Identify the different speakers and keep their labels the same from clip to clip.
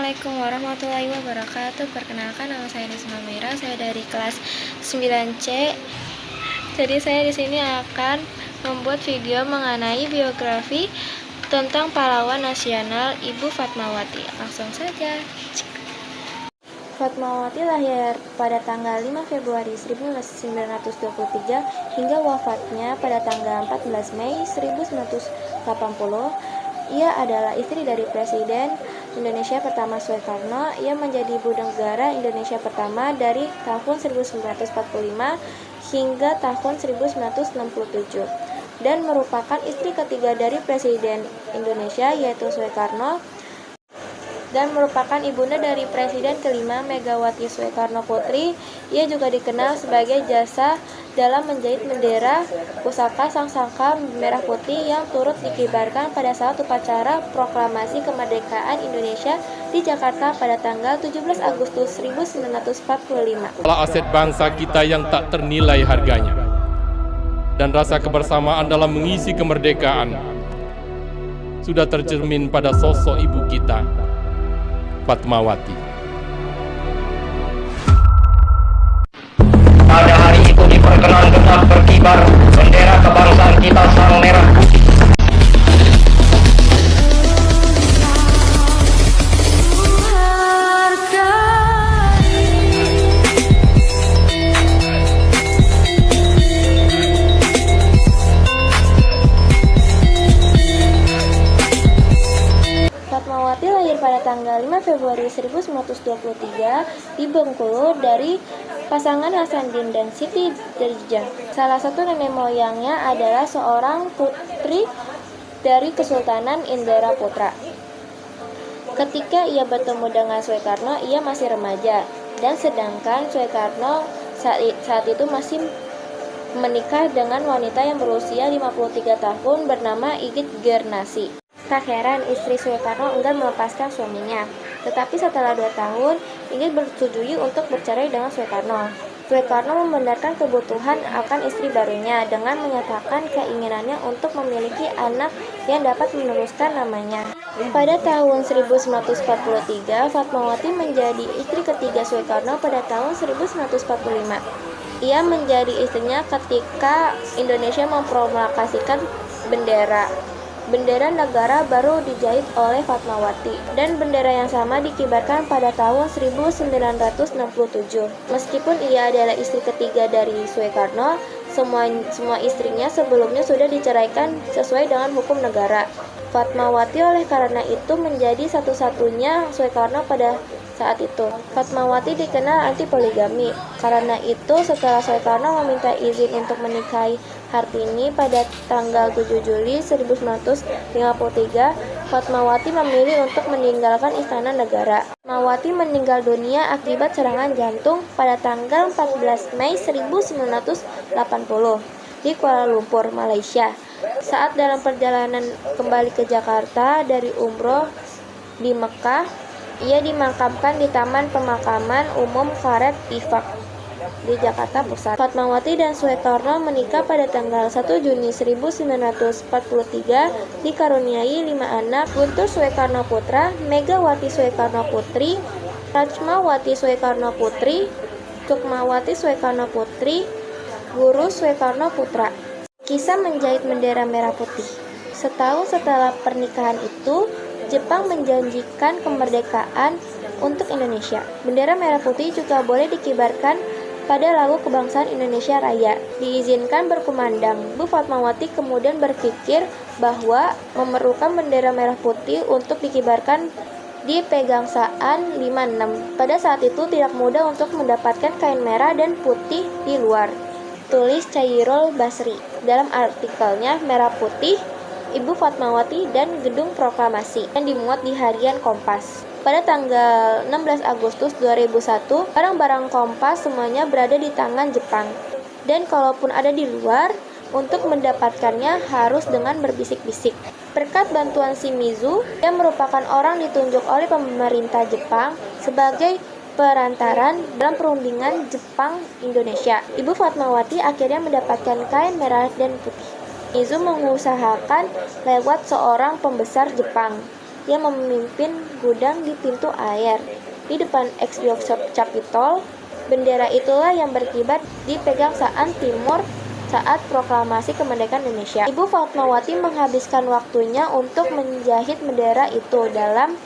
Speaker 1: Assalamualaikum warahmatullahi wabarakatuh. Perkenalkan, nama saya Nisma Mira. Saya dari kelas 9C. Jadi saya di sini akan membuat video mengenai biografi tentang pahlawan nasional Ibu Fatmawati. Langsung saja. Fatmawati lahir pada tanggal 5 Februari 1923 hingga wafatnya pada tanggal 14 Mei 1980. Ia adalah istri dari Presiden Indonesia pertama Soekarno. Ia menjadi ibu negara Indonesia pertama dari tahun 1945 hingga tahun 1967 dan merupakan istri ketiga dari Presiden Indonesia yaitu Soekarno dan merupakan ibunda dari Presiden kelima Megawati Soekarno Putri. Ia juga dikenal sebagai jasa dalam menjahit bendera pusaka sangsaka merah putih yang turut dikibarkan pada saat upacara proklamasi kemerdekaan Indonesia di Jakarta pada tanggal 17 Agustus 1945.
Speaker 2: Aset bangsa kita yang tak ternilai harganya dan rasa kebersamaan dalam mengisi kemerdekaan sudah tercermin pada sosok ibu kita, Fatmawati.
Speaker 3: Pada hari itu diperkenankan berkibar bendera kebangsaan kita sang merah putih.
Speaker 1: Fatmawati lahir pada tanggal 5 Februari 1923 di Bengkulu dari pasangan Hasanuddin dan Siti Dirjah. Salah satu nenek moyangnya adalah seorang putri dari Kesultanan Indraputra. Ketika ia bertemu dengan Soekarno, ia masih remaja, dan sedangkan Soekarno saat itu masih menikah dengan wanita yang berusia 53 tahun bernama Igit Gernasi. Tak heran istri Soekarno enggan melepaskan suaminya. Tetapi setelah 2 tahun, Igit bersetujui untuk bercerai dengan Soekarno. Soekarno membenarkan kebutuhan akan istri barunya dengan menyatakan keinginannya untuk memiliki anak yang dapat meneruskan namanya. Pada tahun 1943, Fatmawati menjadi istri ketiga Soekarno pada tahun 1945. Ia menjadi istrinya ketika Indonesia memproklamasikan bendera negara baru dijahit oleh Fatmawati, dan bendera yang sama dikibarkan pada tahun 1967. Meskipun ia adalah istri ketiga dari Soekarno, semua istrinya sebelumnya sudah diceraikan sesuai dengan hukum negara. Fatmawati oleh karena itu menjadi satu-satunya Soekarno pada saat itu. Fatmawati dikenal anti poligami. Karena itu setelah Soekarno meminta izin untuk menikahi Hartini pada tanggal 7 Juli 1953, Fatmawati memilih untuk meninggalkan istana negara. Fatmawati meninggal dunia akibat serangan jantung pada tanggal 14 Mei 1980 di Kuala Lumpur, Malaysia. Saat dalam perjalanan kembali ke Jakarta dari umroh di Mekah, ia dimakamkan di Taman Pemakaman Umum Karet Ifak di Jakarta Pusat. Fatmawati dan Soekarno menikah pada tanggal 1 Juni 1943, dikaruniai 5 anak: Guntur Soekarno Putra, Megawati Soekarno Putri, Rachmawati Soekarno Putri, Sukmawati Soekarno Putri, Guru Soekarno Putra. Kisah menjahit bendera merah putih. Setahun setelah pernikahan itu, Jepang menjanjikan kemerdekaan untuk Indonesia. Bendera merah putih juga boleh dikibarkan pada lagu kebangsaan Indonesia Raya. Diizinkan berkumandang. Bu Fatmawati kemudian berpikir bahwa memerlukan bendera merah putih untuk dikibarkan di Pegangsaan 56. Pada saat itu tidak mudah untuk mendapatkan kain merah dan putih di luar. Tulis Chairul Basri dalam artikelnya Merah Putih, Ibu Fatmawati dan Gedung Proklamasi yang dimuat di harian Kompas. Pada tanggal 16 Agustus 2001, barang-barang Kompas semuanya berada di tangan Jepang. Dan kalaupun ada di luar, untuk mendapatkannya harus dengan berbisik-bisik. Berkat bantuan Shimizu, yang merupakan orang ditunjuk oleh pemerintah Jepang sebagai perantaran dalam perundingan Jepang-Indonesia, Ibu Fatmawati akhirnya mendapatkan kain merah dan putih. Shimizu mengusahakan lewat seorang pembesar Jepang yang memimpin gudang di pintu air. Di depan ex-Capitol, bendera itulah yang berkibar dipegang saat Timur saat proklamasi kemerdekaan Indonesia. Ibu Fatmawati menghabiskan waktunya untuk menjahit bendera itu dalam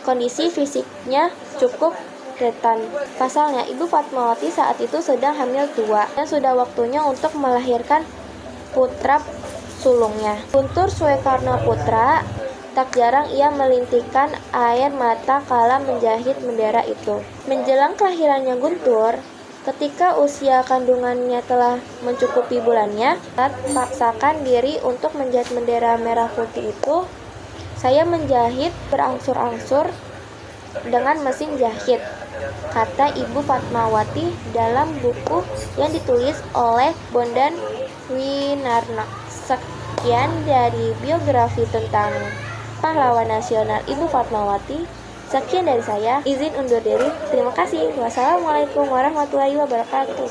Speaker 1: kondisi fisiknya cukup rentan. Pasalnya, Ibu Fatmawati saat itu sedang hamil tua dan sudah waktunya untuk melahirkan putra sulungnya. Guntur Soekarno Putra, tak jarang ia melintihkan air mata kala menjahit bendera itu. Menjelang kelahirannya Guntur, ketika usia kandungannya telah mencukupi bulannya, saat paksakan diri untuk menjahit bendera merah putih itu, saya menjahit berangsur-angsur dengan mesin jahit, kata Ibu Fatmawati dalam buku yang ditulis oleh Bondan Winarno. Sekian dari biografi tentang pahlawan nasional Ibu Fatmawati. Sekian dari saya, izin undur diri. Terima kasih. Wassalamualaikum warahmatullahi wabarakatuh.